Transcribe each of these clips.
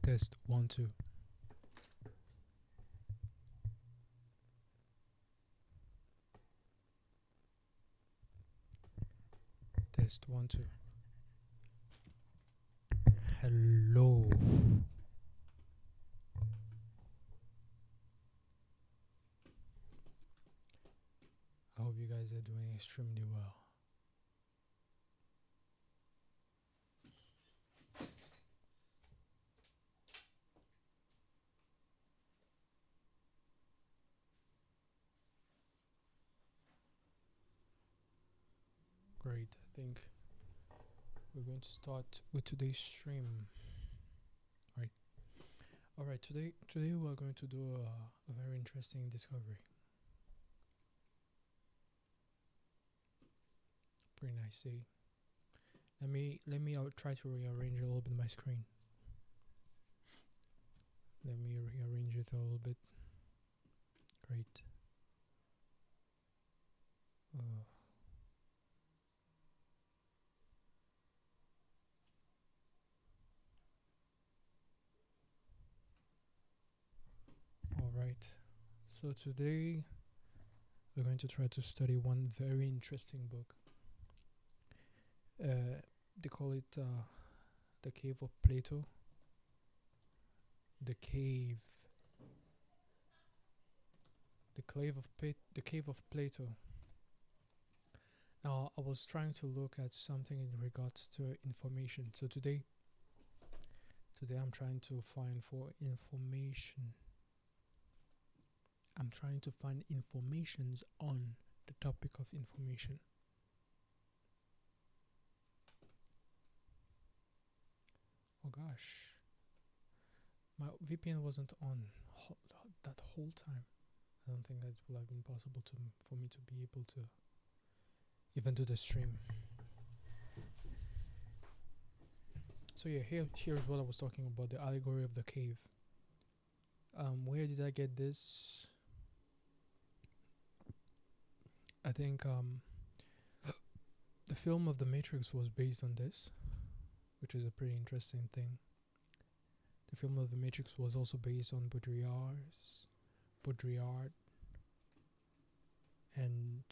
Test 1 2. Test 1 2. Hello. I hope you guys are doing extremely well. Great. I think we're going to start with today's stream. Right. All right. Today we're going to do a very interesting discovery. Pretty nice. See. Let me try to rearrange a little bit my screen. Let me rearrange it a little bit. Great. All right. So today we're going to try to study one very interesting book. They call it the Cave of Plato. The cave of Plato. Now I was trying to look at something in regards to information. So today I'm trying to find for information. I'm trying to find informations on the topic of information. Oh gosh, my VPN wasn't on that whole time. I don't think that would have been possible for me to be able to even do the stream. So yeah, here's what I was talking about, the allegory of the cave. Where did I get this? I think the film of The Matrix was based on this, which is a pretty interesting thing. The film of The Matrix was also based on Baudrillard, and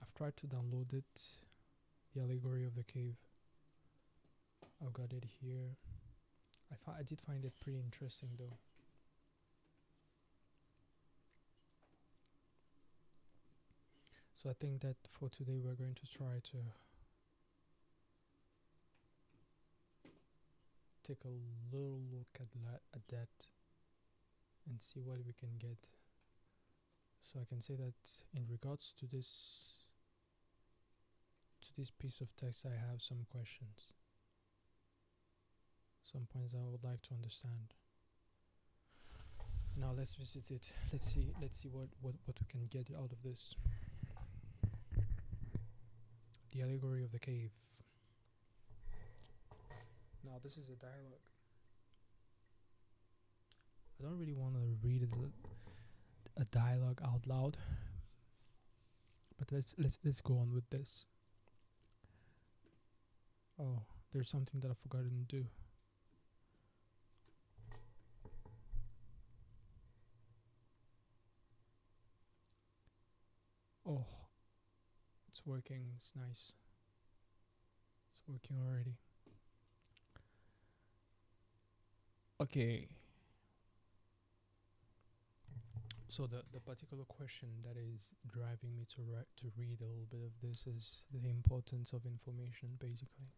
I've tried to download it, the allegory of the cave. I've got it here. I did find it pretty interesting though. So I think that for today we're going to try to take a little look at that and see what we can get. So I can say that in regards to this piece of text, I have some questions, some points I would like to understand. Now let's visit it. Let's see what we can get out of this. The allegory of the cave. Now this is a dialogue. I don't really want to read a dialogue out loud, but let's go on with this. Oh, there's something that I've forgotten to do. Oh, it's working. It's nice. It's working already. Okay. So the particular question that is driving me to read a little bit of this is the importance of information, basically.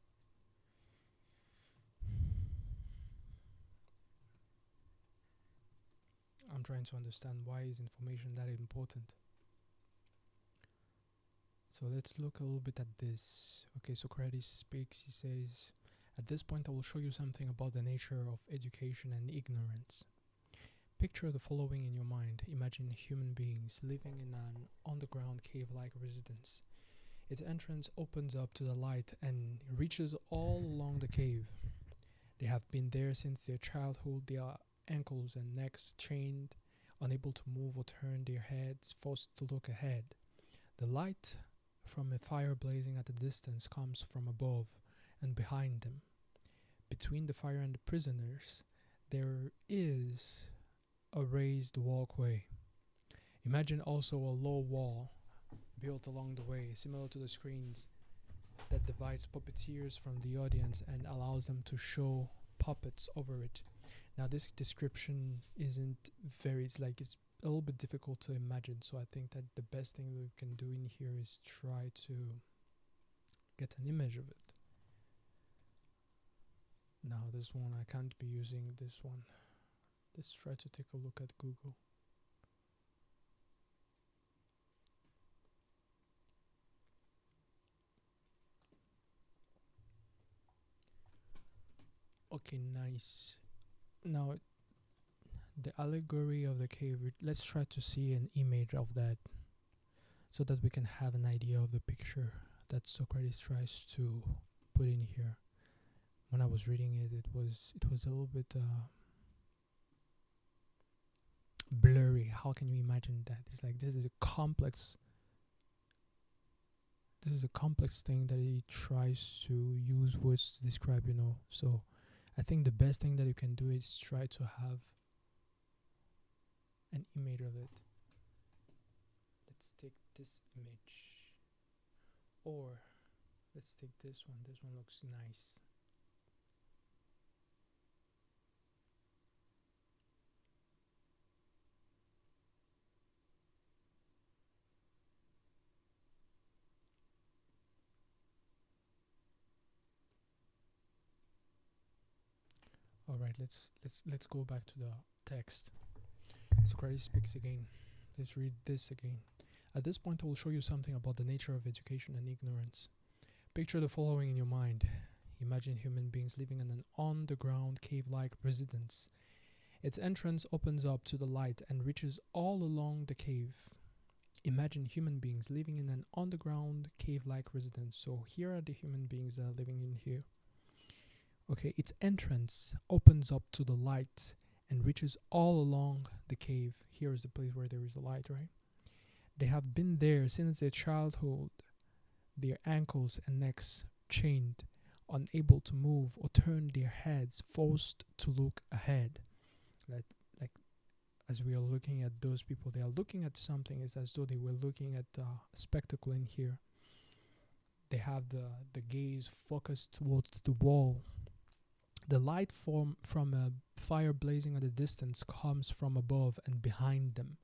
I'm trying to understand why is information that important. So let's look a little bit at this. Okay, Socrates speaks. He says, "At this point I will show you something about the nature of education and ignorance. Picture the following in your mind. Imagine human beings living in an underground cave-like residence. Its entrance opens up to the light and reaches all along the cave. They have been there since their childhood, their ankles and necks chained, unable to move or turn their heads, forced to look ahead. The light from a fire blazing at a distance comes from above and behind them. Between the fire and the prisoners, there is a raised walkway. Imagine also a low wall built along the way, similar to the screens that divides puppeteers from the audience and allows them to show puppets over it. Now, this description isn't it's a little bit difficult to imagine, so I think that the best thing we can do in here is try to get an image of it. Now, this one, I can't be using this one. Let's try to take a look at Google. Okay, nice. Now, the allegory of the cave, let's try to see an image of that so that we can have an idea of the picture that Socrates tries to put in here. When I was reading it, it was a little bit blurry. How can you imagine that? It's like this is a complex thing that he tries to use words to describe, So I think the best thing that you can do is try to have an image of it. Let's take this image, or let's take this one. This one looks nice. All right, let's go back to the text. Socrates speaks again. Let's read this again. At this point, I will show you something about the nature of education and ignorance. Picture the following in your mind. Imagine human beings living in an underground cave-like residence. Its entrance opens up to the light and reaches all along the cave. Imagine human beings living in an underground cave-like residence. So here are the human beings that are living in here. Okay, its entrance opens up to the light and reaches all along the cave. Here is the place where there is a light, right? They have been there since their childhood, their ankles and necks chained, unable to move or turn their heads, forced to look ahead. Like as we are looking at those people, they are looking at something. It's as though they were looking at a spectacle in here. They have the gaze focused towards the wall. The light from a fire blazing at a distance comes from above and behind them.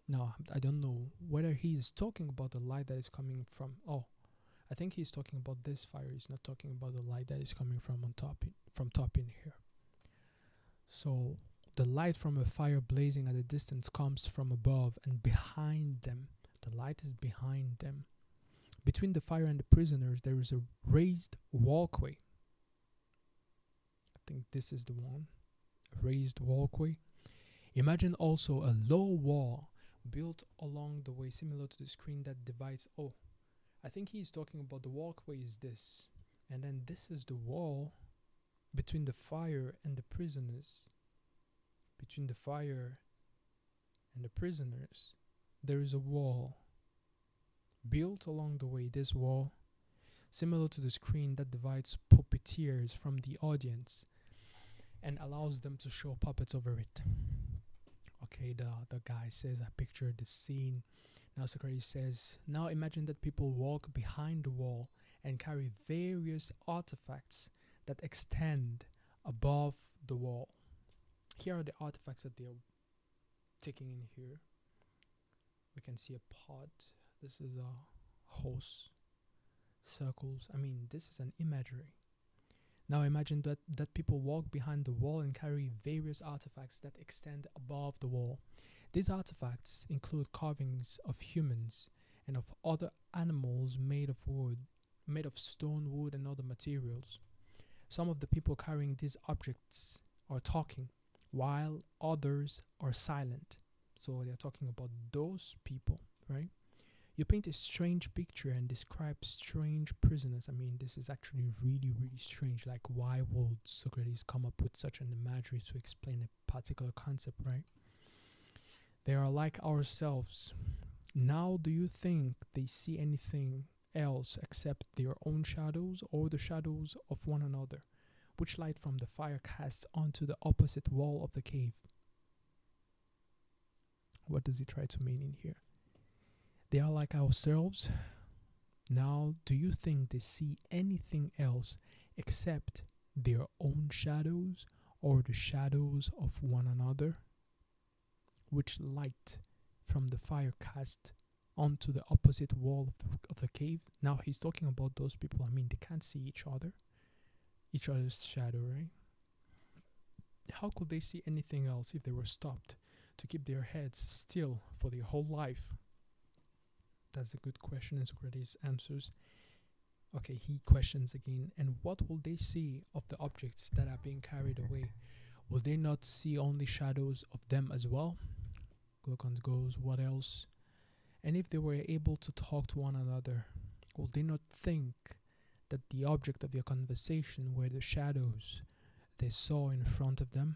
Now, I don't know whether he's talking about the light that is coming from... Oh, I think he's talking about this fire. He's not talking about the light that is coming from top in here. So, the light from a fire blazing at a distance comes from above and behind them. The light is behind them. Between the fire and the prisoners, there is a raised walkway. I think this is the one. A raised walkway. Imagine also a low wall built along the way, similar to the screen that divides. Oh, I think he's talking about the walkway is this. And then this is the wall between the fire and the prisoners. Between the fire and the prisoners, there is a wall built along the way. This wall, similar to the screen that divides puppeteers from the audience and allows them to show puppets over it. Okay, the guy says, I picture the scene. Now Socrates says, now imagine that people walk behind the wall and carry various artifacts that extend above the wall. Here are the artifacts that they are taking in here. We can see a pot. This is a horse. Circles. I mean, this is an imagery. Now imagine that people walk behind the wall and carry various artifacts that extend above the wall. These artifacts include carvings of humans and of other animals made of wood, made of stone, wood, and other materials. Some of the people carrying these objects are talking, while others are silent. So they are talking about those people, right? You paint a strange picture and describe strange prisoners. I mean, this is actually really, really strange. Like, why would Socrates come up with such an imagery to explain a particular concept, right? They are like ourselves. Now, do you think they see anything else except their own shadows or the shadows of one another, which light from the fire casts onto the opposite wall of the cave. What does he try to mean in here? They are like ourselves. Now, do you think they see anything else except their own shadows or the shadows of one another, which light from the fire cast onto the opposite wall of the cave? Now, he's talking about those people. I mean, they can't see each other's shadow, right? How could they see anything else if they were stopped to keep their heads still for their whole life? That's a good question, and Socrates answers. Okay, he questions again, and what will they see of the objects that are being carried away? Will they not see only shadows of them as well? Glaucon goes, what else? And if they were able to talk to one another, will they not think that the object of their conversation were the shadows they saw in front of them?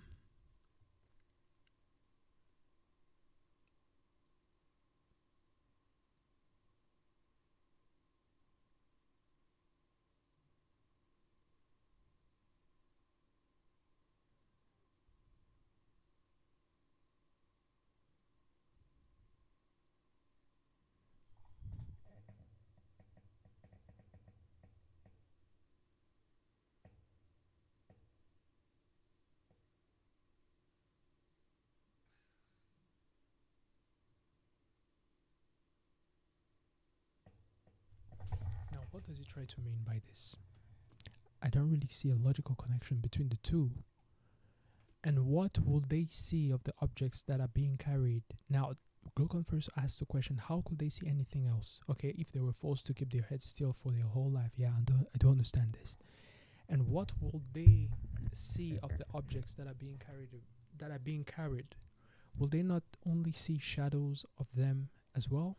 Now, what does he try to mean by this? I don't really see a logical connection between the two. And what will they see of the objects that are being carried? Now, Glaucon first asked the question, how could they see anything else? Okay, if they were forced to keep their heads still for their whole life. Yeah, I don't understand this. And what will they see of the objects that are being carried? Will they not only see shadows of them as well?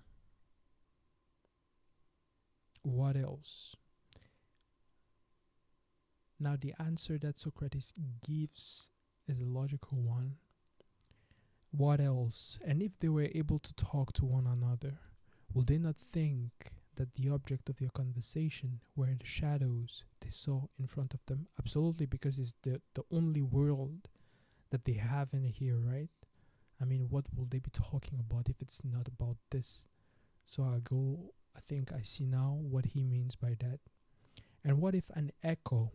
What else? Now, the answer that Socrates gives is a logical one. What else? And if they were able to talk to one another, will they not think that the object of their conversation were the shadows they saw in front of them? Absolutely, because it's the only world that they have in here, right? I mean, what will they be talking about if it's not about this? So I think I see now what he means by that. And what if an echo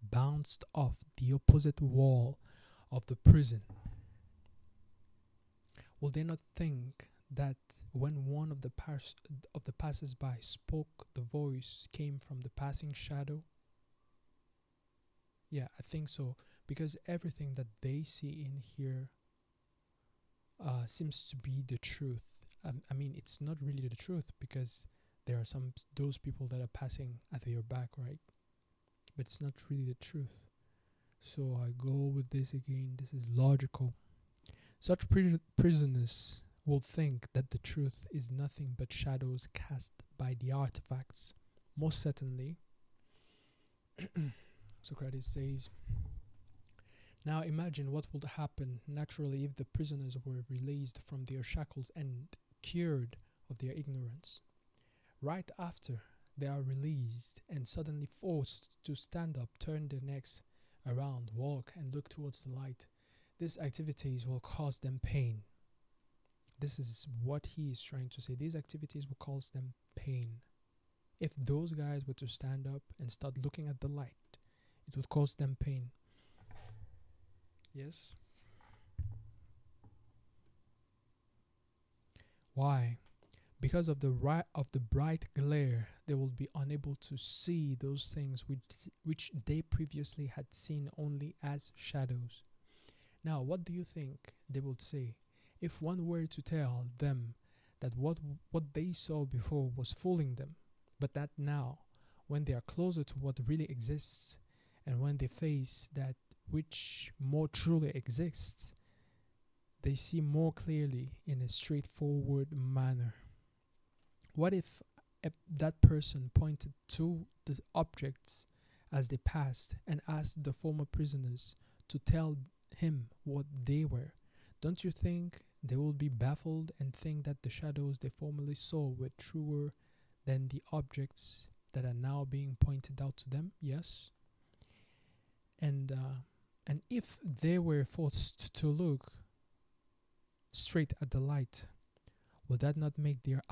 bounced off the opposite wall of the prison? Will they not think that when one of the passers-by spoke, the voice came from the passing shadow? Yeah, I think so, because everything that they see in here seems to be the truth. I mean, it's not really the truth, because there are those people that are passing at your back, right? But it's not really the truth. So I go with this again. This is logical. Such prisoners will think that the truth is nothing but shadows cast by the artifacts. Most certainly, Socrates says, now imagine what would happen naturally if the prisoners were released from their shackles and cured of their ignorance. Right after they are released and suddenly forced to stand up, turn their necks around, walk, and look towards the light, these activities will cause them pain. This is what he is trying to say. These activities will cause them pain. If those guys were to stand up and start looking at the light, it would cause them pain. Yes? Why? Because of the bright glare, they will be unable to see those things which they previously had seen only as shadows. Now, what do you think they would say if one were to tell them that what they saw before was fooling them, but that now, when they are closer to what really exists, and when they face that which more truly exists, they see more clearly in a straightforward manner? What if that person pointed to the objects as they passed and asked the former prisoners to tell him what they were? Don't you think they will be baffled and think that the shadows they formerly saw were truer than the objects that are now being pointed out to them. Yes, and if they were forced to look straight at the light, will that not make their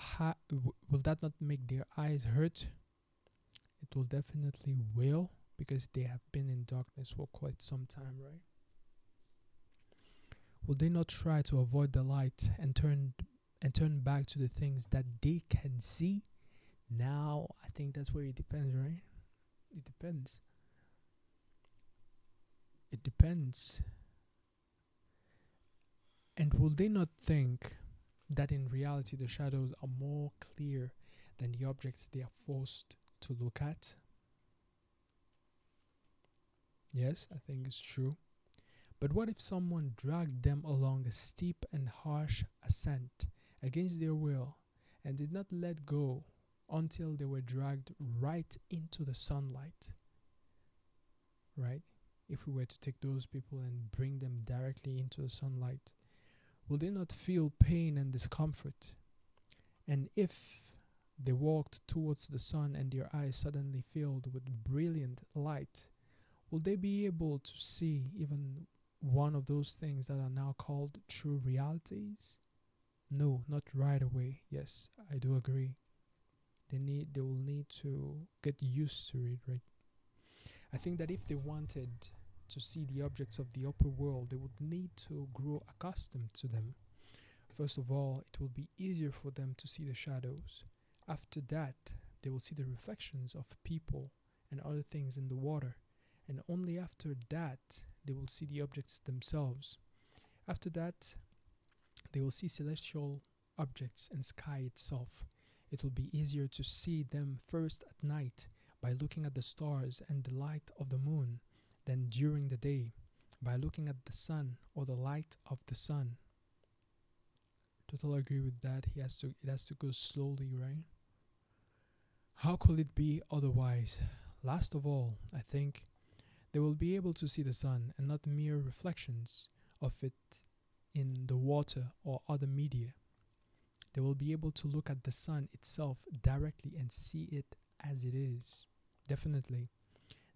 eyes hurt? It will definitely will, because they have been in darkness for quite some time, right? Will they not try to avoid the light and turn back to the things that they can see? Now, I think that's where it depends, right? It depends. It depends. And will they not think that in reality the shadows are more clear than the objects they are forced to look at? Yes, I think it's true. But what if someone dragged them along a steep and harsh ascent against their will and did not let go until they were dragged right into the sunlight? Right? If we were to take those people and bring them directly into the sunlight, will they not feel pain and discomfort? And if they walked towards the sun and their eyes suddenly filled with brilliant light, will they be able to see even one of those things that are now called true realities? No, not right away. Yes, I do agree. They will need to get used to it, right? I think that if they wanted to see the objects of the upper world, they would need to grow accustomed to them. First of all, it will be easier for them to see the shadows. After that, they will see the reflections of people and other things in the water. And only after that, they will see the objects themselves. After that, they will see celestial objects and sky itself. It will be easier to see them first at night by looking at the stars and the light of the moon than during the day by looking at the sun or the light of the sun. Totally agree with that. It has to go slowly, right? How could it be otherwise? Last of all, I think they will be able to see the sun and not mere reflections of it in the water or other media. They will be able to look at the sun itself directly and see it as it is. Definitely.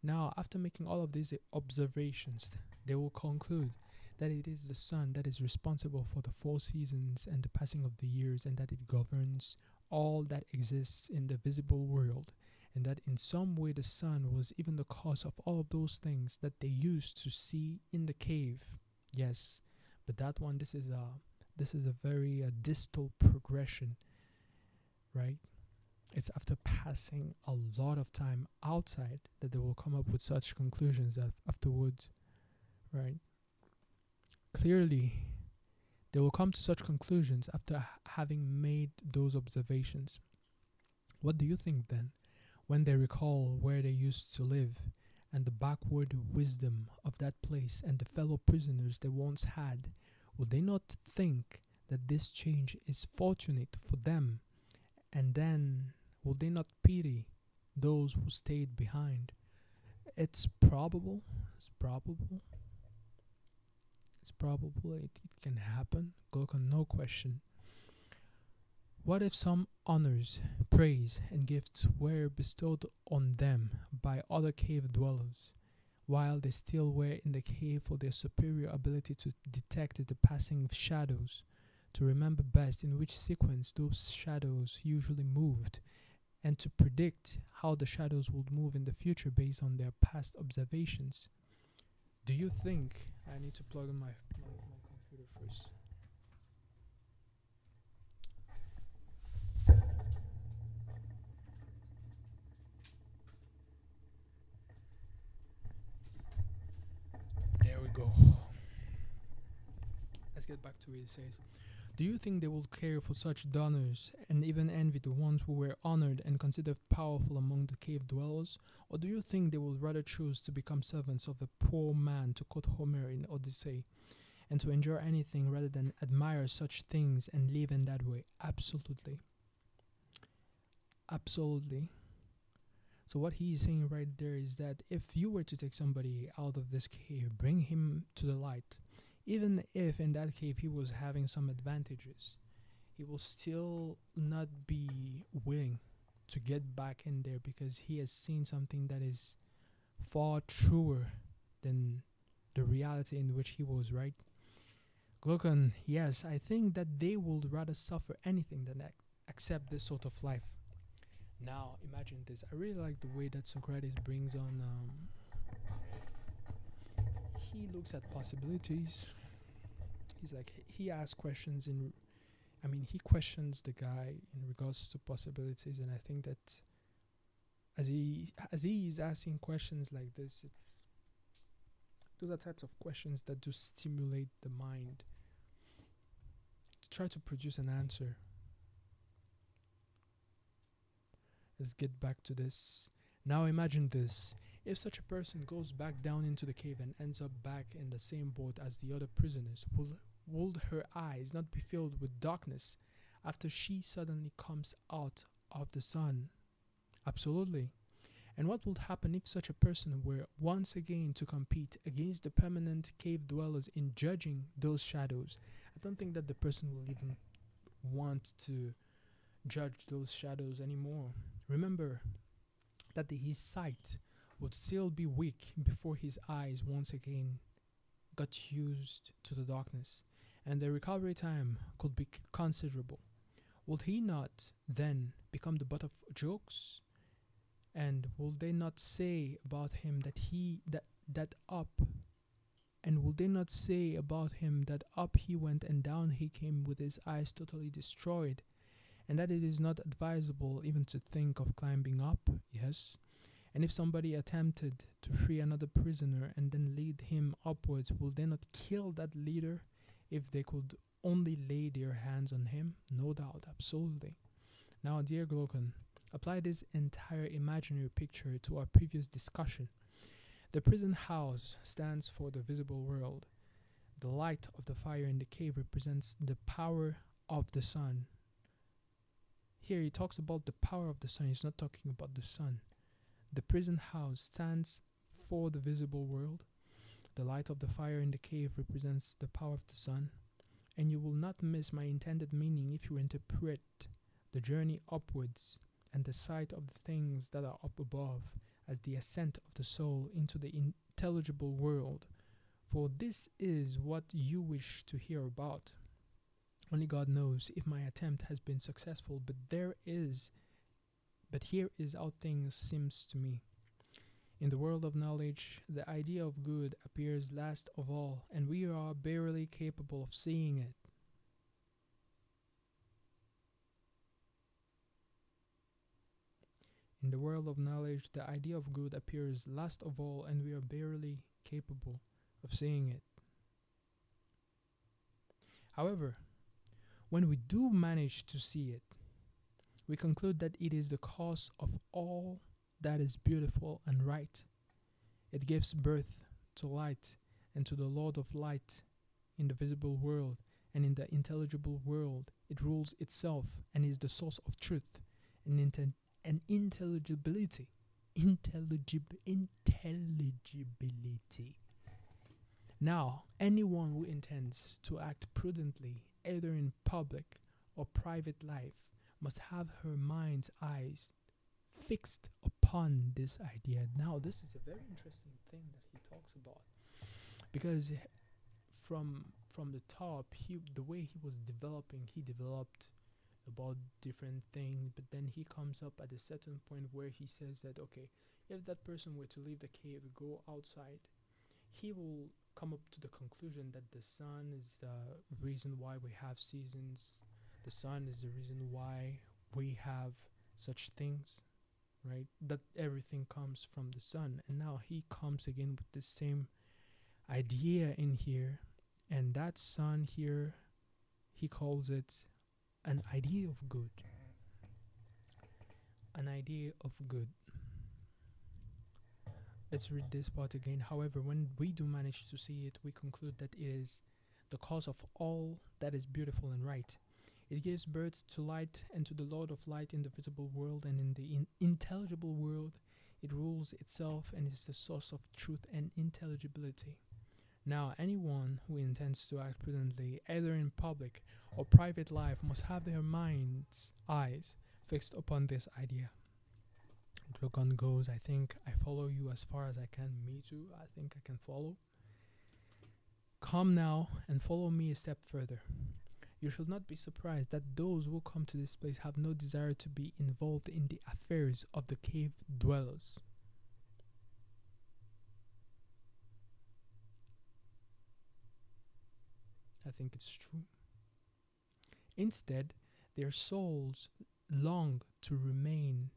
Now, after making all of these observations, they will conclude that it is the sun that is responsible for the 4 seasons and the passing of the years, and that it governs all that exists in the visible world, and that in some way the sun was even the cause of all of those things that they used to see in the cave. Yes, but that one, this is a very distal progression, right? It's after passing a lot of time outside that they will come up with such conclusions afterwards, right? Clearly, they will come to such conclusions after having made those observations. What do you think then, when they recall where they used to live and the backward wisdom of that place and the fellow prisoners they once had? Will they not think that this change is fortunate for them? And then, will they not pity those who stayed behind? It's probable. It's probable. It's probable. It can happen. No question. What if some honors, praise, and gifts were bestowed on them by other cave dwellers, while they still were in the cave for their superior ability to detect the passing of shadows, to remember best in which sequence those shadows usually moved, and to predict how the shadows would move in the future based on their past observations? Do you think I need to plug in my computer first? There we go. Let's get back to what it says. Do you think they will care for such donors and even envy the ones who were honored and considered powerful among the cave dwellers? Or do you think they will rather choose to become servants of the poor man, to quote Homer in Odyssey, and to enjoy anything rather than admire such things and live in that way? Absolutely. Absolutely. So what he is saying right there is that if you were to take somebody out of this cave, bring him to the light, even if in that cave he was having some advantages, he will still not be willing to get back in there because he has seen something that is far truer than the reality in which he was, right? Glocken, yes, I think that they would rather suffer anything than accept this sort of life. Now, imagine this. I really like the way that Socrates brings on. He looks at possibilities. He's like he asks questions in. I mean, he questions the guy in regards to possibilities, and I think that as he is asking questions like this, it's those are types of questions that do stimulate the mind to try to produce an answer. Let's get back to this. Now imagine this. If such a person goes back down into the cave and ends up back in the same boat as the other prisoners, would her eyes not be filled with darkness after she suddenly comes out of the sun? Absolutely. And what would happen if such a person were once again to compete against the permanent cave dwellers in judging those shadows? I don't think that the person will even want to judge those shadows anymore. Remember that his sight would still be weak before his eyes once again got used to the darkness, and the recovery time could be considerable. Would he not then become the butt of jokes? And will they not say about him that up? And will they not say about him that up he went and down he came with his eyes totally destroyed, and that it is not advisable even to think of climbing up? Yes. And if somebody attempted to free another prisoner and then lead him upwards, will they not kill that leader if they could only lay their hands on him? No doubt, absolutely. Now, dear Glocken, apply this entire imaginary picture to our previous discussion. The prison house stands for the visible world. The light of the fire in the cave represents the power of the sun. Here he talks about the power of the sun, he's not talking about the sun. The prison house stands for the visible world. The light of the fire in the cave represents the power of the sun. And you will not miss my intended meaning if you interpret the journey upwards and the sight of the things that are up above as the ascent of the soul into the intelligible world. For this is what you wish to hear about. Only God knows if my attempt has been successful, but here is how things seems to me. In the world of knowledge, the idea of good appears last of all, and we are barely capable of seeing it. In the world of knowledge, the idea of good appears last of all, and we are barely capable of seeing it. However, when we do manage to see it, we conclude that it is the cause of all that is beautiful and right. It gives birth to light and to the Lord of light in the visible world, and in the intelligible world it rules itself and is the source of truth and intelligibility. Intelligibility. Now, anyone who intends to act prudently, either in public or private life, must have her mind's eyes fixed upon this idea. Now, this is a very interesting thing that he talks about, because from the top, the way he was developing, he developed about different things, but then he comes up at a certain point where he says that, okay, if that person were to leave the cave, go outside, he will come up to the conclusion that the sun is the reason why we have seasons. The sun is the reason why we have such things, right? That everything comes from the sun. And now he comes again with the same idea in here. And that sun here, he calls it an idea of good. An idea of good. Let's read this part again. However, when we do manage to see it, we conclude that it is the cause of all that is beautiful and right. It gives birth to light and to the Lord of light in the visible world, and in the intelligible world it rules itself and is the source of truth and intelligibility. Now, anyone who intends to act prudently, either in public or private life, must have their mind's eyes fixed upon this idea. Glogon goes, I think I follow you as far as I can. Me too, I think I can follow. Come now and follow me a step further. You should not be surprised that those who come to this place have no desire to be involved in the affairs of the cave dwellers. I think it's true. Instead, their souls long to remain.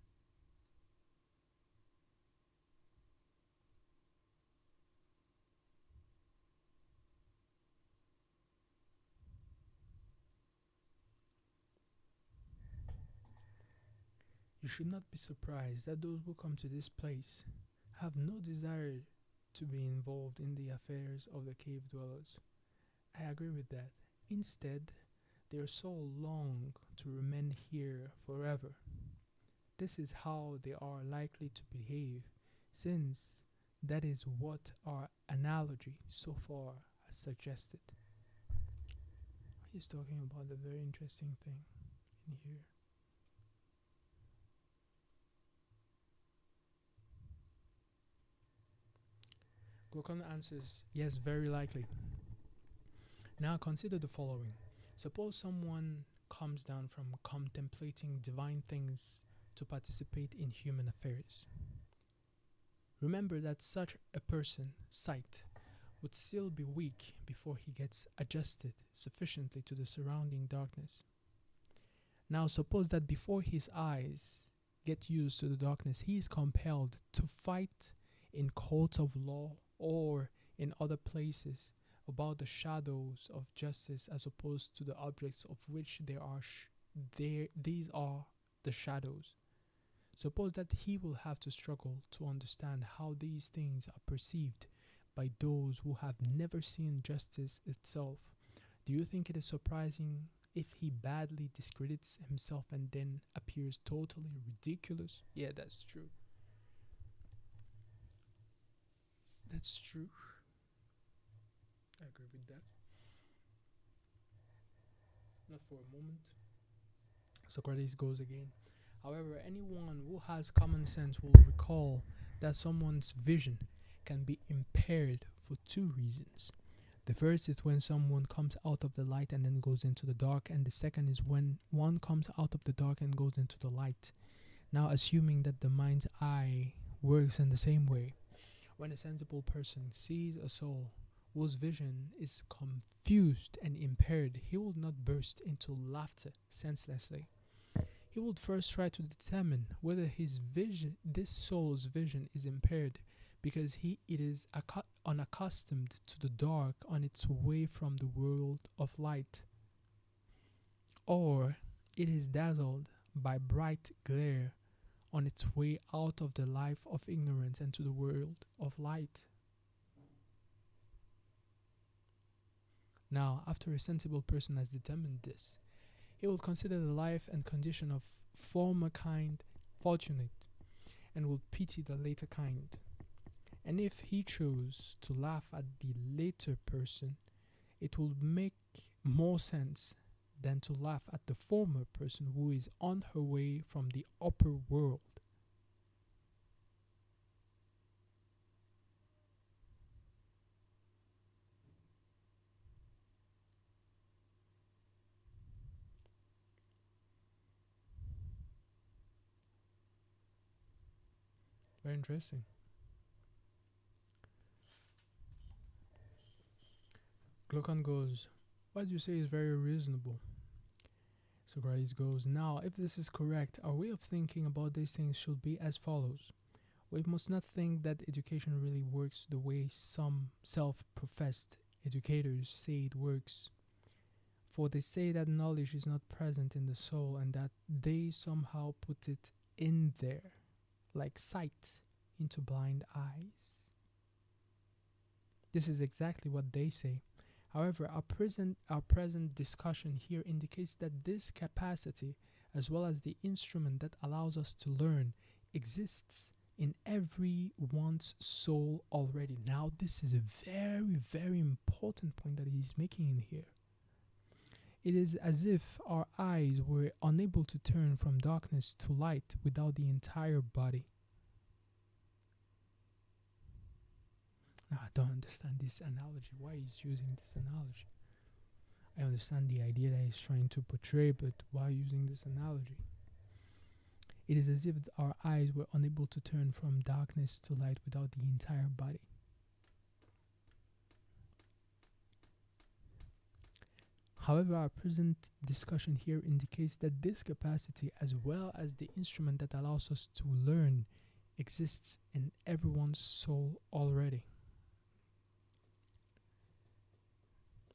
You should not be surprised that those who come to this place have no desire to be involved in the affairs of the cave dwellers. I agree with that. Instead, their soul long to remain here forever. This is how they are likely to behave, since that is what our analogy so far has suggested. He's talking about a very interesting thing in here. Glocon answers, yes, very likely. Now consider the following. Suppose someone comes down from contemplating divine things to participate in human affairs. Remember that such a person's sight would still be weak before he gets adjusted sufficiently to the surrounding darkness. Now suppose that before his eyes get used to the darkness, he is compelled to fight in courts of law or in other places about the shadows of justice as opposed to the objects of which these are the shadows. Suppose that he will have to struggle to understand how these things are perceived by those who have never seen justice itself. Do you think it is surprising if he badly discredits himself and then appears totally ridiculous? Yeah, that's true. That's true. I agree with that. Not for a moment. Socrates goes again. However, anyone who has common sense will recall that someone's vision can be impaired for two reasons. The first is when someone comes out of the light and then goes into the dark, and the second is when one comes out of the dark and goes into the light. Now, assuming that the mind's eye works in the same way, when a sensible person sees a soul whose vision is confused and impaired, he will not burst into laughter senselessly. He would first try to determine whether this soul's vision is impaired because it is unaccustomed to the dark on its way from the world of light, or it is dazzled by bright glare on its way out of the life of ignorance and to the world of light. Now, after a sensible person has determined this, he will consider the life and condition of former kind fortunate and will pity the later kind. And if he chose to laugh at the later person, it will make more sense than to laugh at the former person who is on her way from the upper world. Very interesting. Glocon goes, what you say is very reasonable. Socrates goes, now, if this is correct, our way of thinking about these things should be as follows. We must not think that education really works the way some self-professed educators say it works. For they say that knowledge is not present in the soul and that they somehow put it in there, like sight into blind eyes. This is exactly what they say. However, our present discussion here indicates that this capacity, as well as the instrument that allows us to learn, exists in everyone's soul already. Now, this is a very, very important point that he's making in here. It is as if our eyes were unable to turn from darkness to light without the entire body. I don't understand this analogy. Why he's using this analogy? I understand the idea that he's trying to portray, but why using this analogy? It is as if our eyes were unable to turn from darkness to light without the entire body. However, our present discussion here indicates that this capacity, as well as the instrument that allows us to learn, exists in everyone's soul already.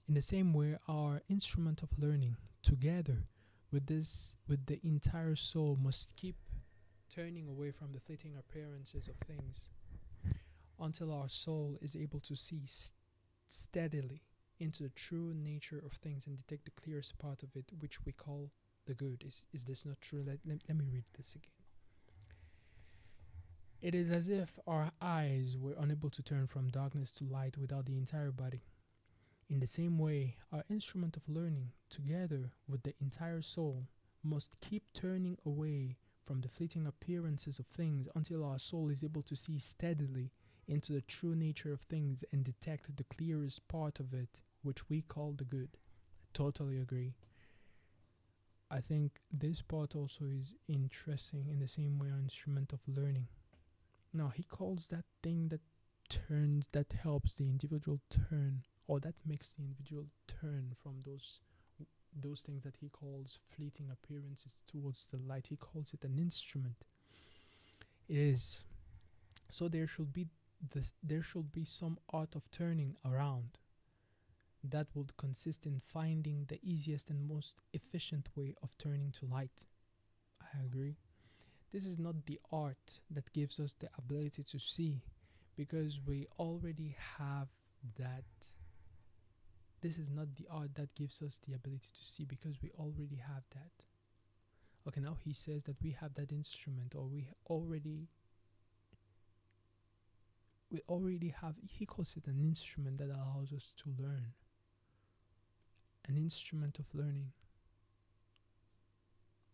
In the same way, our instrument of learning, together with the entire soul, must keep turning away from the fleeting appearances of things until our soul is able to see steadily into the true nature of things and detect the clearest part of it, which we call the good. Is this not true? Let me read this again. It is as if our eyes were unable to turn from darkness to light without the entire body. In the same way, our instrument of learning, together with the entire soul, must keep turning away from the fleeting appearances of things until our soul is able to see steadily into the true nature of things and detect the clearest part of it, which we call the good. Totally agree. I think this part also is interesting in the same way our instrument of learning. Now, he calls that thing that helps the individual turn, or that makes the individual turn from those things that he calls fleeting appearances towards the light. He calls it an instrument. It is. So there should be some art of turning around that would consist in finding the easiest and most efficient way of turning to light. I agree. This is not the art that gives us the ability to see, because we already have that. This is not the art that gives us the ability to see, because we already have that. Okay, now he says that we have that instrument, or we already have, he calls it an instrument that allows us to learn. An instrument of learning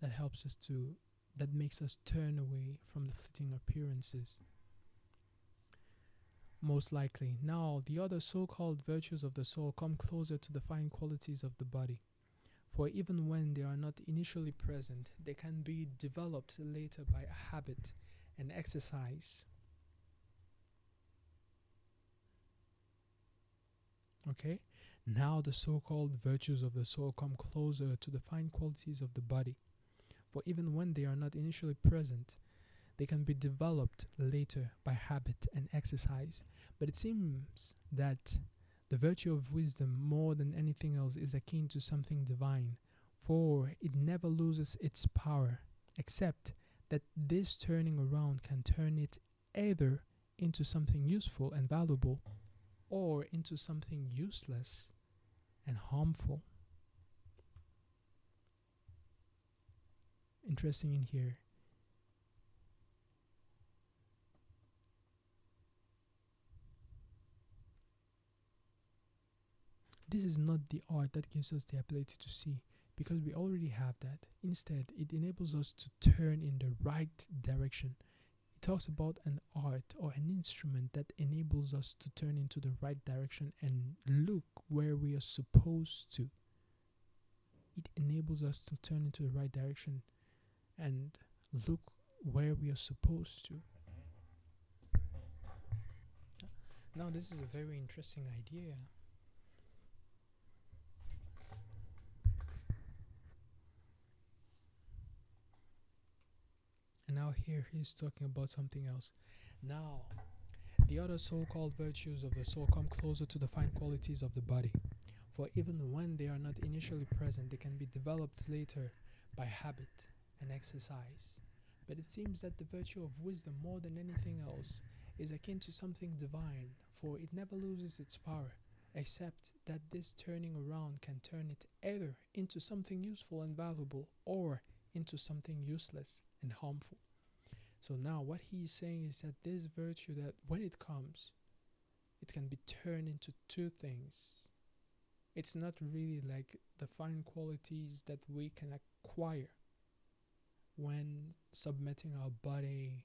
that helps us to, that makes us turn away from the fleeting appearances. Most likely. Now, the other so-called virtues of the soul come closer to the fine qualities of the body. For even when they are not initially present, they can be developed later by a habit and exercise. Okay? Now the so-called virtues of the soul come closer to the fine qualities of the body. For even when they are not initially present, they can be developed later by habit and exercise. But it seems that the virtue of wisdom, more than anything else, is akin to something divine, for it never loses its power, except that this turning around can turn it either into something useful and valuable, or into something useless and harmful. Interesting in here. This is not the art that gives us the ability to see, because we already have that. Instead, it enables us to turn in the right direction. It talks about an art or an instrument that enables us to turn into the right direction and look where we are supposed to. It enables us to turn into the right direction and look where we are supposed to. Now, this is a very interesting idea. And now here he's talking about something else. Now, the other so-called virtues of the soul come closer to the fine qualities of the body. For even when they are not initially present, they can be developed later by habit and exercise. But it seems that the virtue of wisdom, more than anything else, is akin to something divine, for it never loses its power, except that this turning around can turn it either into something useful and valuable, or into something useless and harmful. So now what he is saying is that this virtue, that when it comes, it can be turned into two things. It's not really like the fine qualities that we can acquire when submitting our body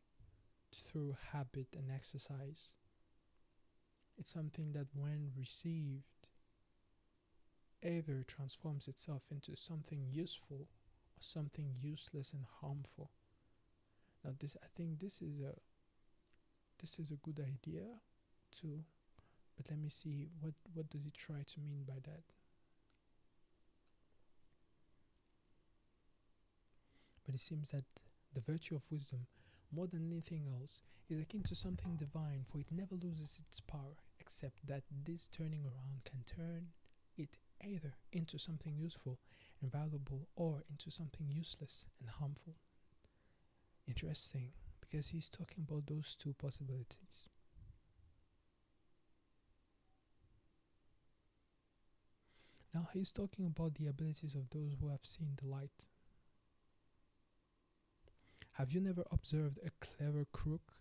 through habit and exercise. It's something that, when received, either transforms itself into something useful or something useless and harmful. Now, I think this is a good idea too. But let me see what does it try to mean by that. But it seems that the virtue of wisdom, more than anything else, is akin to something divine, for it never loses its power, except that this turning around can turn it either into something useful and valuable or into something useless and harmful. Interesting, because he's talking about those two possibilities. Now he's talking about the abilities of those who have seen the light. Have you never observed a clever crook?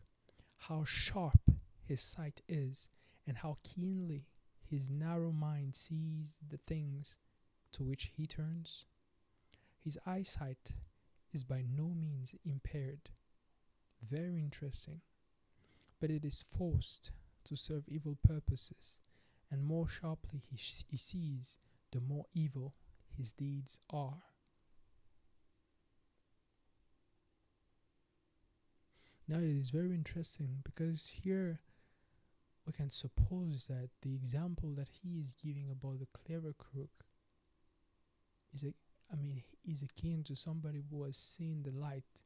How sharp his sight is, and how keenly his narrow mind sees the things to which he turns? His eyesight is by no means impaired. Very interesting. But it is forced to serve evil purposes, and more sharply he sees, the more evil his deeds are. Now it is very interesting because here we can suppose that the example that he is giving about the clever crook is akin to somebody who has seen the light.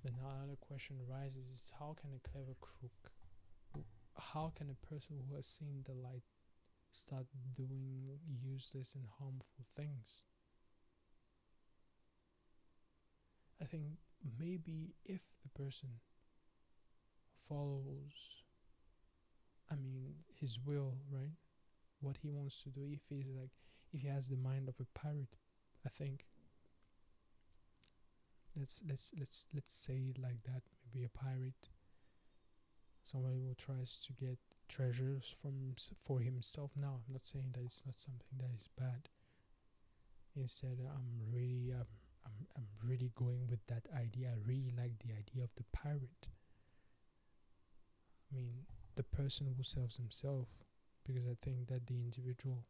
But now another question arises: is how can a clever crook, how can a person who has seen the light start doing useless and harmful things? I think maybe if the person follows, his will, right? What he wants to do, if he has the mind of a pirate, I think. Let's say it like that. Maybe a pirate, somebody who tries to get treasures for himself. Now, I'm not saying that it's not something that is bad. Instead, I'm really going with that idea. I really like the idea of the pirate. The person who serves himself, because I think that the individual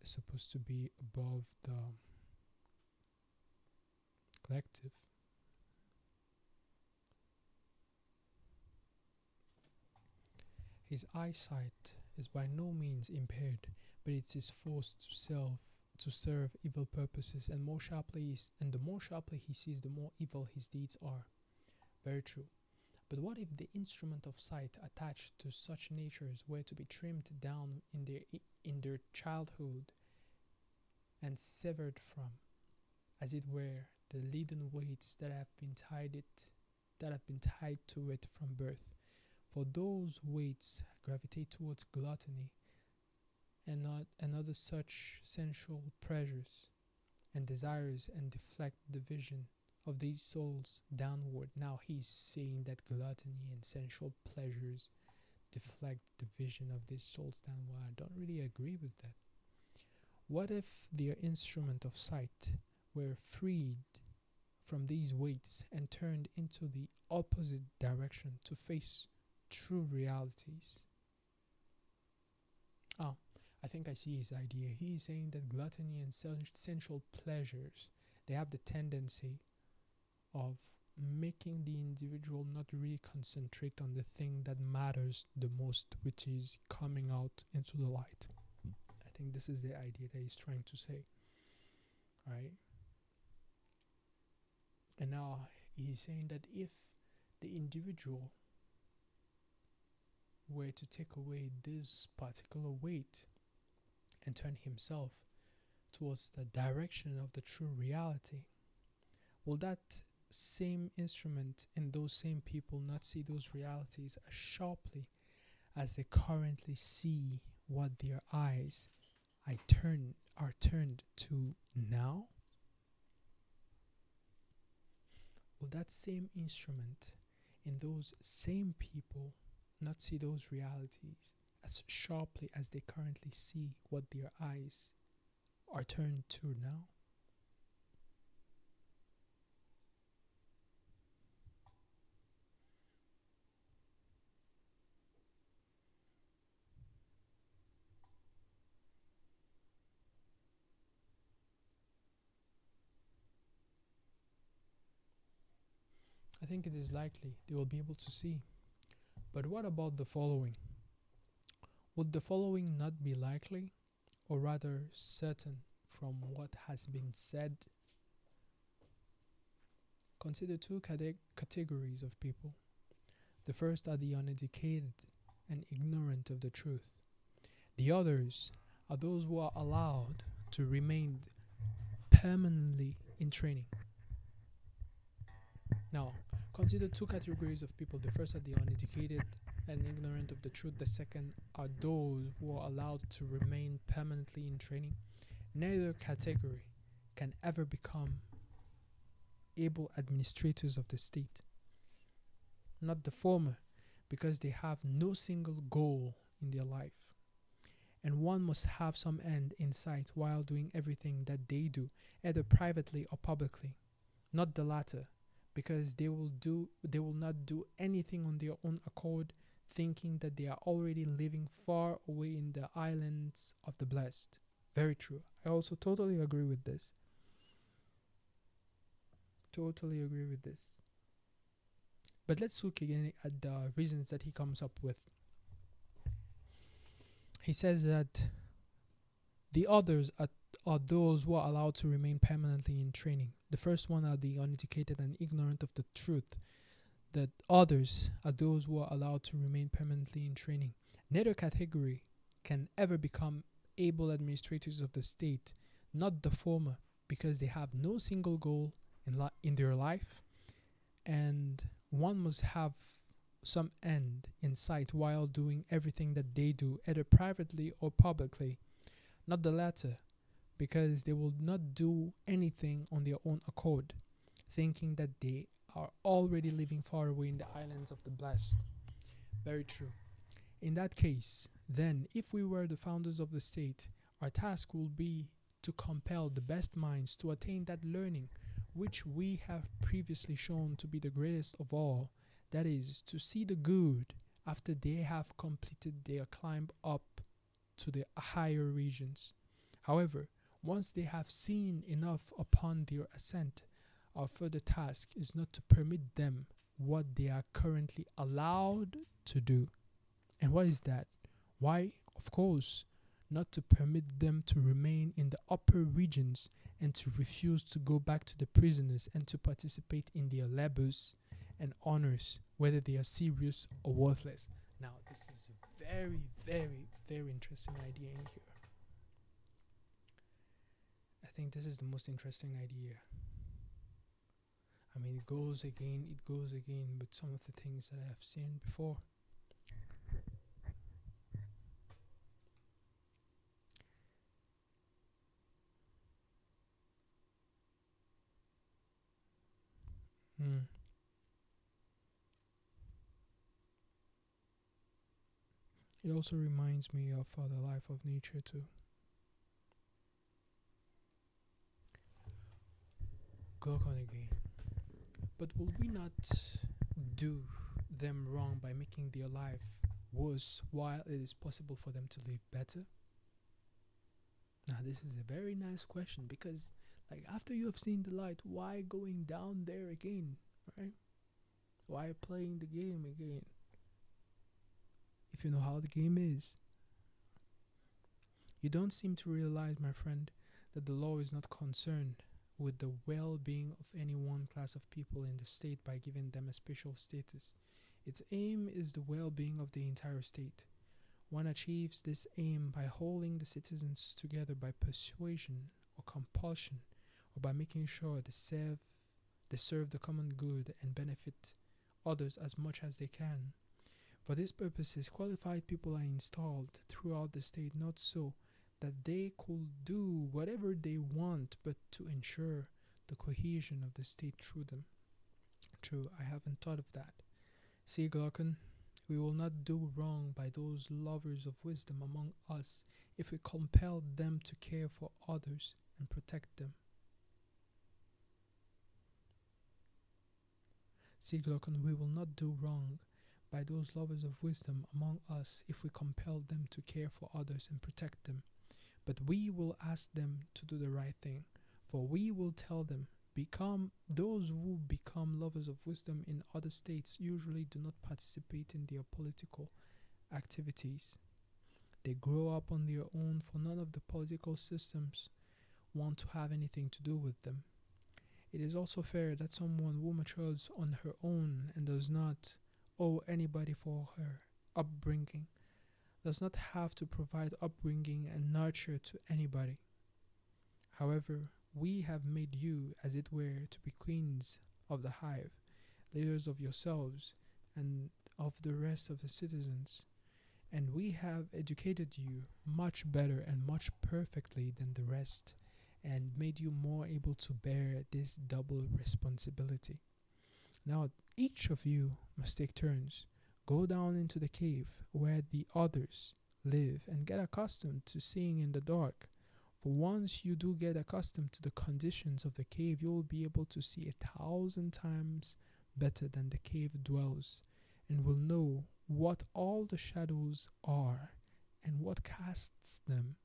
is supposed to be above the collective. His eyesight is by no means impaired, but it is forced to serve evil purposes, and the more sharply he sees, the more evil his deeds are. Very true. But what if the instrument of sight attached to such natures were to be trimmed down in their childhood and severed from, as it were, the leaden weights that have been tied to it from birth? For those weights gravitate towards gluttony and other such sensual pleasures and desires, and deflect the vision of these souls downward. Now he's saying that gluttony and sensual pleasures deflect the vision of these souls downward. I don't really agree with that. What if their instrument of sight were freed from these weights and turned into the opposite direction to face true realities? I think I see his idea. He is saying that gluttony and sensual pleasures, they have the tendency of making the individual not really concentrate on the thing that matters the most, which is coming out into the light. I think this is the idea that he's trying to say, right? And now he's saying that if the individual were to take away this particular weight and turn himself towards the direction of the true reality, will that same instrument and those same people not see those realities as sharply as they currently see what their eyes are turned to now? Will that same instrument and those same people not see those realities as sharply as they currently see what their eyes are turned to now? I think it is likely they will be able to see. But what about the following? Would the following not be likely, or rather certain from what has been said? Consider two categories of people. The first are the uneducated and ignorant of the truth. The others are those who are allowed to remain permanently in training. Now, consider two categories of people. The first are the uneducated and ignorant of the truth. The second are those who are allowed to remain permanently in training. Neither category can ever become able administrators of the state. Not the former, because they have no single goal in their life. And one must have some end in sight while doing everything that they do, either privately or publicly. Not the latter, because they will not do anything on their own accord, thinking that they are already living far away in the islands of the blessed. Very true. I also totally agree with this. Totally agree with this. But let's look again at the reasons that he comes up with. He says that the others are those who are allowed to remain permanently in training. The first one are the uneducated and ignorant of the truth. The others are those who are allowed to remain permanently in training. Neither category can ever become able administrators of the state, not the former, because they have no single goal in their life, and one must have some end in sight while doing everything that they do, either privately or publicly. Not the latter, because they will not do anything on their own accord, thinking that they are already living far away in the islands of the blessed. Very true. In that case, then, if we were the founders of the state, our task will be to compel the best minds to attain that learning which we have previously shown to be the greatest of all, that is, to see the good after they have completed their climb up to the higher regions. However, once they have seen enough upon their ascent, our further task is not to permit them what they are currently allowed to do. And what is that? Why, of course, not to permit them to remain in the upper regions and to refuse to go back to the prisoners and to participate in their labors and honors, whether they are serious or worthless. Now, this is a very, very, very interesting idea in here. I think this is the most interesting idea. I mean, it goes again with some of the things that I have seen before. It also reminds me of the life of nature too. Gorgon again. But will we not do them wrong by making their life worse while it is possible for them to live better? Now, this is a very nice question, because like after you have seen the light, why going down there again, right? Why playing the game again if you know how the game is? You don't seem to realize, my friend, that the law is not concerned with the well-being of any one class of people in the state by giving them a special status. Its aim is the well-being of the entire state. One achieves this aim by holding the citizens together by persuasion or compulsion, or by making sure they serve the common good and benefit others as much as they can. For these purposes, qualified people are installed throughout the state, not so that they could do whatever they want, but to ensure the cohesion of the state through them. True, I haven't thought of that. See, Glocken, we will not do wrong by those lovers of wisdom among us if we compel them to care for others and protect them. See, Glocken, we will not do wrong by those lovers of wisdom among us if we compel them to care for others and protect them. But we will ask them to do the right thing, for we will tell them become those who become lovers of wisdom in other states usually do not participate in their political activities. They grow up on their own, for none of the political systems want to have anything to do with them. It is also fair that someone who matures on her own and does not owe anybody for her upbringing does not have to provide upbringing and nurture to anybody. However, we have made you, as it were, to be queens of the hive, leaders of yourselves and of the rest of the citizens, and we have educated you much better and much perfectly than the rest, and made you more able to bear this double responsibility. Now, each of you must take turns, go down into the cave where the others live, and get accustomed to seeing in the dark. For once you do get accustomed to the conditions of the cave, you will be able to see 1,000 times better than the cave dwellers, and will know what all the shadows are and what casts them.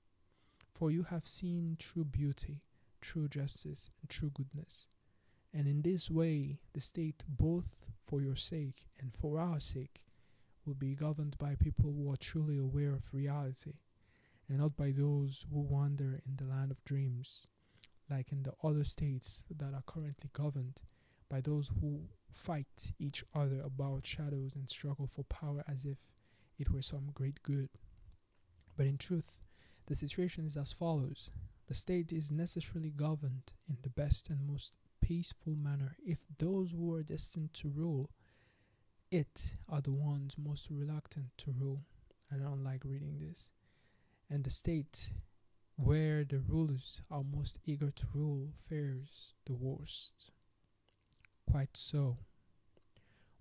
For you have seen true beauty, true justice, and true goodness. And in this way, the state, both for your sake and for our sake, will be governed by people who are truly aware of reality, and not by those who wander in the land of dreams, like in the other states that are currently governed by those who fight each other about shadows and struggle for power as if it were some great good. But in truth, the situation is as follows. The state is necessarily governed in the best and most peaceful manner if those who are destined to rule it are the ones most reluctant to rule. I don't like reading this. And the state where the rulers are most eager to rule fares the worst. Quite so.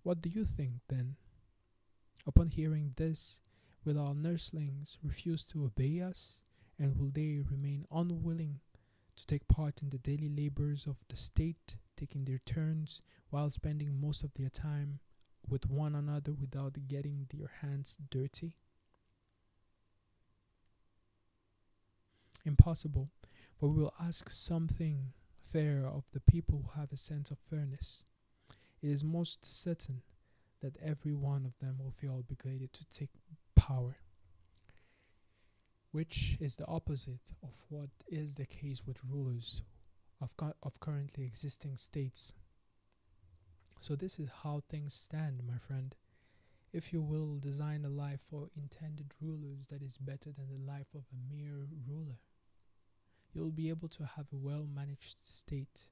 What do you think then? Upon hearing this, will our nurslings refuse to obey us, and will they remain unwilling to take part in the daily labors of the state, taking their turns while spending most of their time with one another without getting their hands dirty? Impossible, but we will ask something fair of the people who have a sense of fairness. It is most certain that every one of them will feel obligated to take power, which is the opposite of what is the case with rulers of currently existing states. So this is how things stand, my friend. If you will design a life for intended rulers that is better than the life of a mere ruler, you'll be able to have a well-managed state.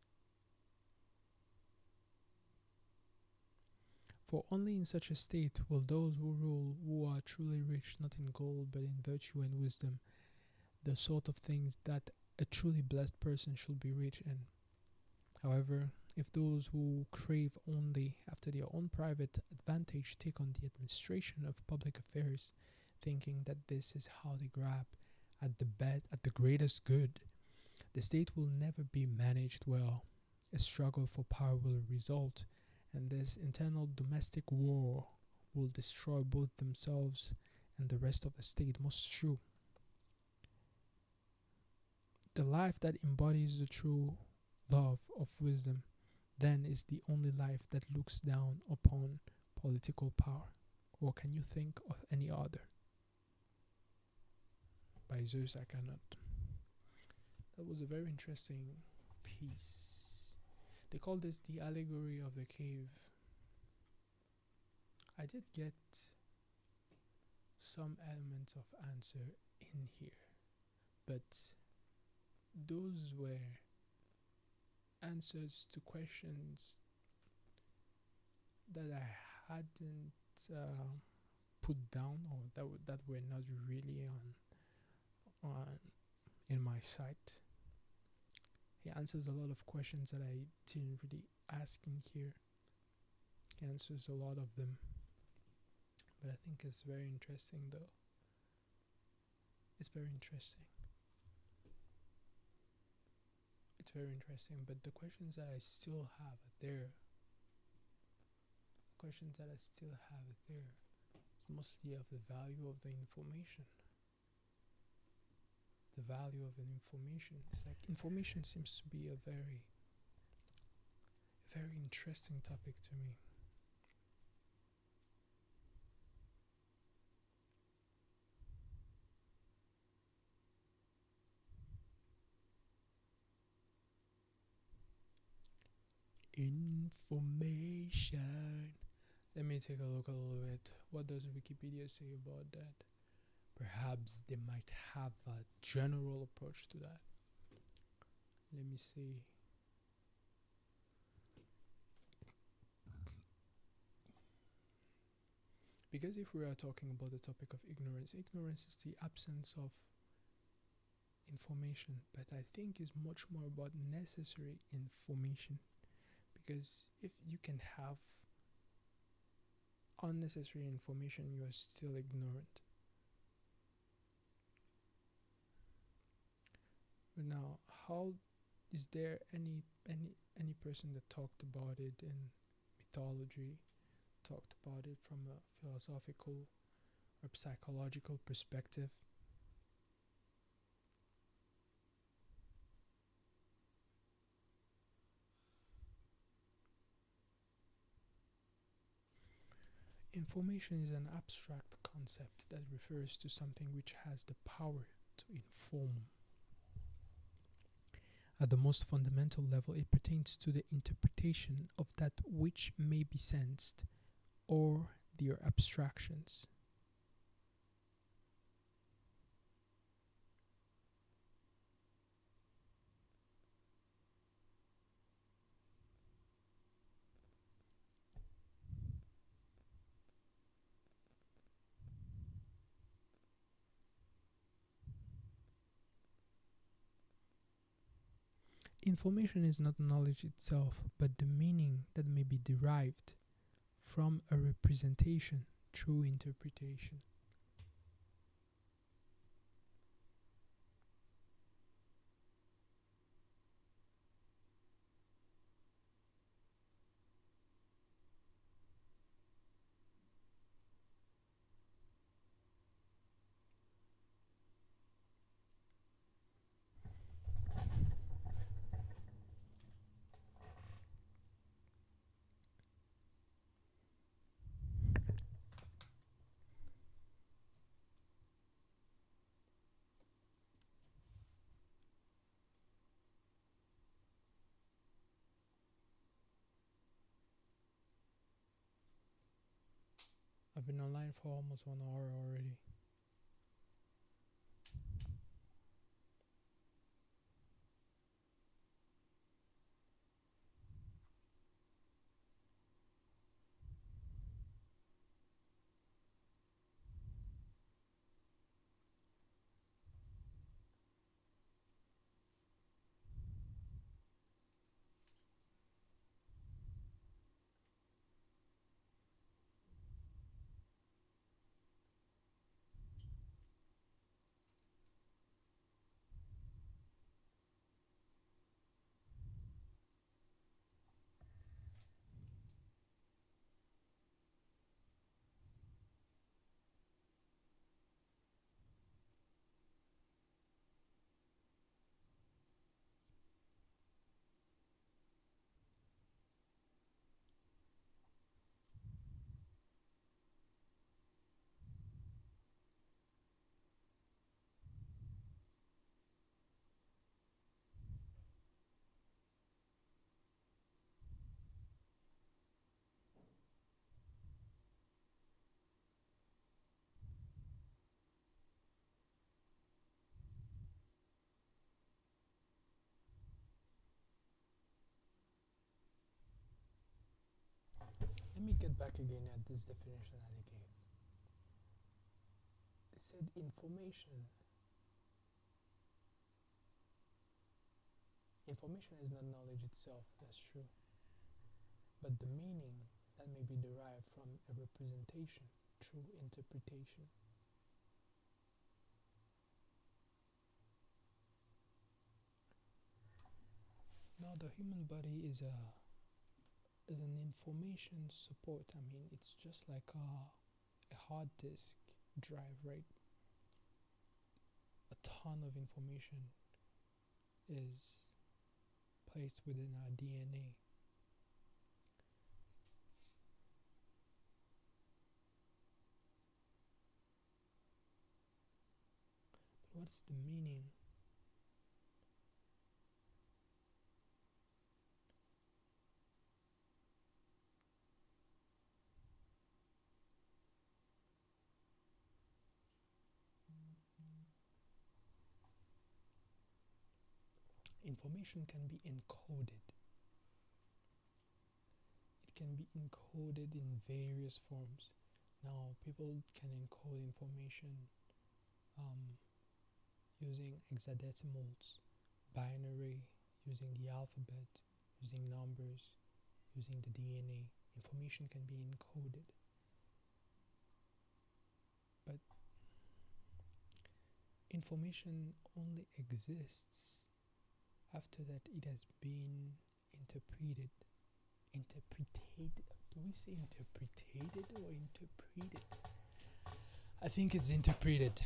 For only in such a state will those who rule who are truly rich, not in gold but in virtue and wisdom, the sort of things that a truly blessed person should be rich in. However, if those who crave only after their own private advantage take on the administration of public affairs, thinking that this is how they grab at the greatest good, the state will never be managed well. A struggle for power will result, and this internal domestic war will destroy both themselves and the rest of the state. Most true. The life that embodies the true love of wisdom then is the only life that looks down upon political power. Or can you think of any other? By Zeus, I cannot. That was a very interesting piece. They call this the allegory of the cave. I did get some elements of answer in here, but those were answers to questions that I hadn't put down, or that were not really on in my sight. He answers a lot of questions that I didn't really ask in here. He answers a lot of them, but I think it's very interesting though. It's very interesting. It's very interesting, but the questions that I still have there, is mostly of the value of the information. The value of an information. It's like information seems to be a very very interesting topic to me. Information. Let me take a look a little bit. What does Wikipedia say about that? Perhaps they might have a general approach to that. Let me see. Because if we are talking about the topic of ignorance, ignorance is the absence of information, but I think is much more about necessary information. Because if you can have unnecessary information, you are still ignorant. But now, how is there any person that talked about it in mythology, talked about it from a philosophical or psychological perspective? Information is an abstract concept that refers to something which has the power to inform. At the most fundamental level, it pertains to the interpretation of that which may be sensed or their abstractions. Information is not knowledge itself, but the meaning that may be derived from a representation through interpretation. I've been online for almost 1 hour already. Let me get back again at this definition that I gave. It said information. Information is not knowledge itself, that's true. But the meaning that may be derived from a representation through interpretation. Now the human body is an information support. I mean, it's just like a hard disk drive, right? A ton of information is placed within our DNA. What's the meaning? Information can be encoded. It can be encoded in various forms. Now, people can encode information um, using hexadecimals, binary, using the alphabet, using numbers, using the DNA. Information can be encoded. But information only exists after that it has been interpreted. Do we say interpreted or interpreted? I think it's interpreted.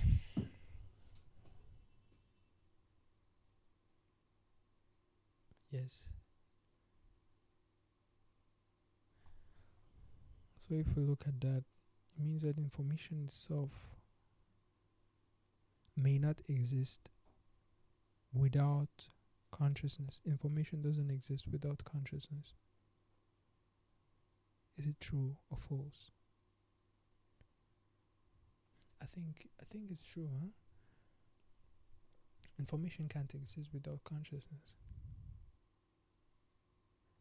Yes. So if we look at that, it means that information itself may not exist without consciousness. Information doesn't exist without consciousness. Is it true or false? I think it's true, huh? Information can't exist without consciousness.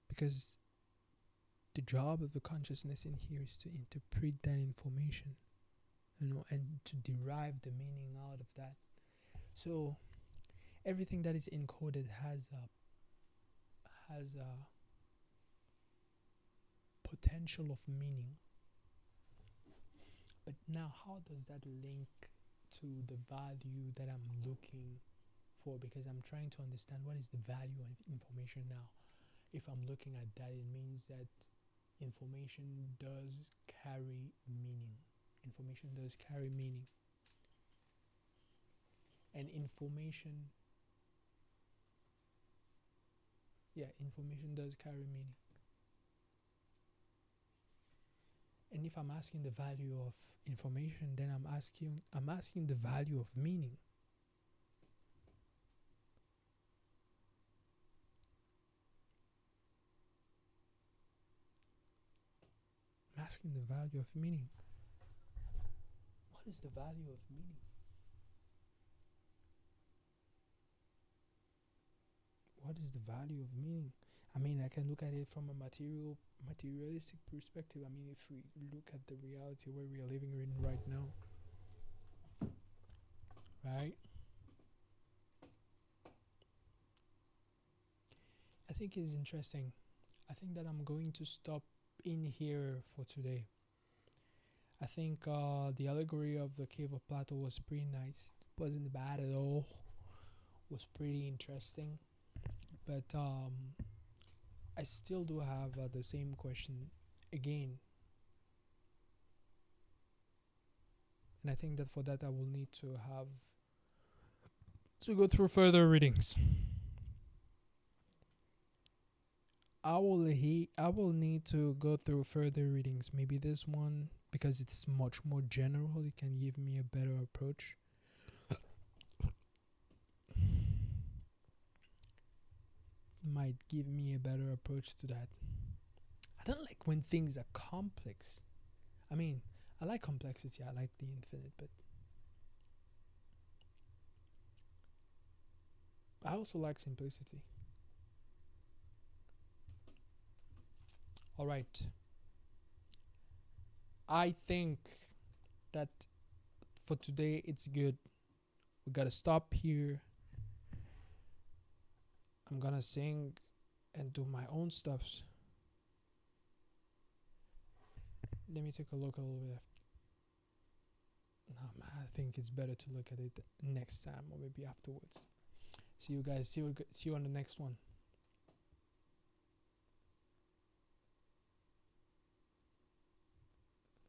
Because the job of the consciousness in here is to interpret that information, and to derive the meaning out of that. So everything that is encoded has a potential of meaning. But now, how does that link to the value that I'm looking for? Because I'm trying to understand what is the value of information now. If I'm looking at that, it means that information does carry meaning. Information does carry meaning. And information does carry meaning. And if I'm asking the value of information, then I'm asking the value of meaning. I'm asking the value of meaning. What is the value of meaning? What is the value of meaning? I mean, I can look at it from a materialistic perspective. I mean, if we look at the reality where we are living in right now, right? I think it is interesting. I think that I'm going to stop in here for today. I think the allegory of the cave of Plato was pretty nice. It wasn't bad at all. It was pretty interesting. But I still do have the same question again. And I think that for that I will need to go through further readings. I will need to go through further readings. Maybe this one, because it's much more general, it can give me a better approach. Might give me a better approach to that. I don't like when things are complex. I mean, I like complexity. I like the infinite, but I also like simplicity. All right. I think that for today it's good. We gotta stop here. I'm gonna sing and do my own stuffs. Let me take a look a little bit. No, man, I think it's better to look at it next time or maybe afterwards. See you guys. See you on the next one.